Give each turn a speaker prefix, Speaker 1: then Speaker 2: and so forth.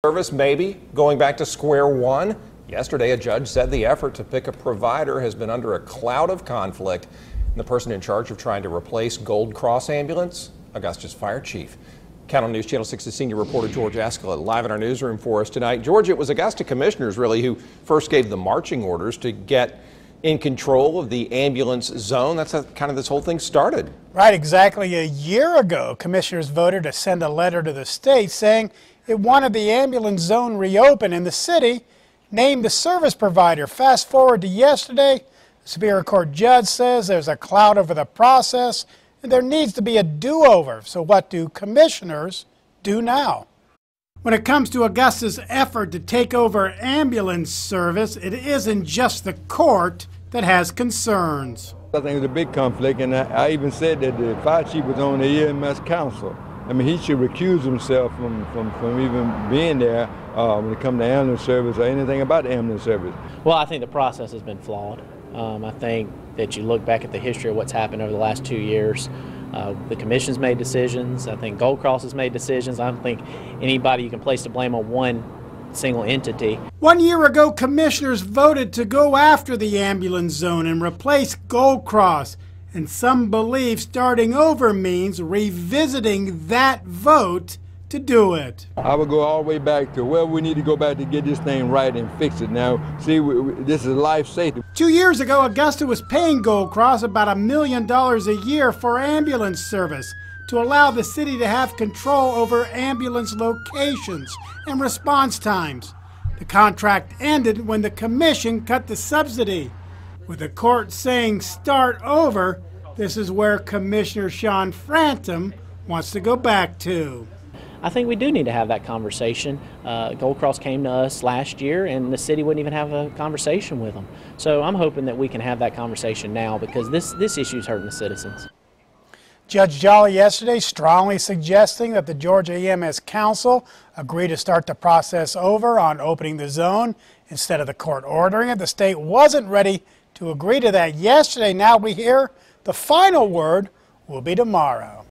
Speaker 1: Service maybe going back to square one. Yesterday, a judge said the effort to pick a provider has been under a cloud of conflict. And the person in charge of trying to replace Gold Cross Ambulance, Augusta's fire chief. Count News Channel 6's senior reporter George Askell live in our newsroom for us tonight. George, it was Augusta commissioners really who first gave the marching orders to get in control of the ambulance zone. That's how kind of this whole thing started.
Speaker 2: Right, exactly a year ago, commissioners voted to send a letter to the state saying it wanted the ambulance zone reopened, and the city named the service provider. Fast forward to yesterday, the Superior Court judge says there's a cloud over the process and there needs to be a do-over. So what do commissioners do now? When it comes to Augusta's effort to take over ambulance service, it isn't just the court that has concerns.
Speaker 3: I think it was a big conflict, and I even said that the fire chief was on the EMS council. I mean, he should recuse himself from even being there when it comes to ambulance service or anything about the ambulance service.
Speaker 4: Well, I think the process has been flawed. I think that you look back at the history of what's happened over the last 2 years. The commission's made decisions. I think Gold Cross has made decisions. I don't think anybody you can place the blame on one single entity.
Speaker 2: 1 year ago, commissioners voted to go after the ambulance zone and replace Gold Cross. And some believe starting over means revisiting that vote to do it.
Speaker 3: I would go all the way back to where we need to go back to get this thing right and fix it. Now, see, this is life safety.
Speaker 2: 2 years ago, Augusta was paying Gold Cross about $1 million a year for ambulance service to allow the city to have control over ambulance locations and response times. The contract ended when the commission cut the subsidy. With the court saying start over, this is where Commissioner Sean Frantum wants to go back to.
Speaker 4: I think we do need to have that conversation. Gold Cross came to us last year and the city wouldn't even have a conversation with them. So I'm hoping that we can have that conversation now because this issue is hurting the citizens.
Speaker 2: Judge Jolly yesterday strongly suggesting that the Georgia EMS Council agree to start the process over on opening the zone instead of the court ordering it. The state wasn't ready to agree to that yesterday. Now we hear the final word will be tomorrow.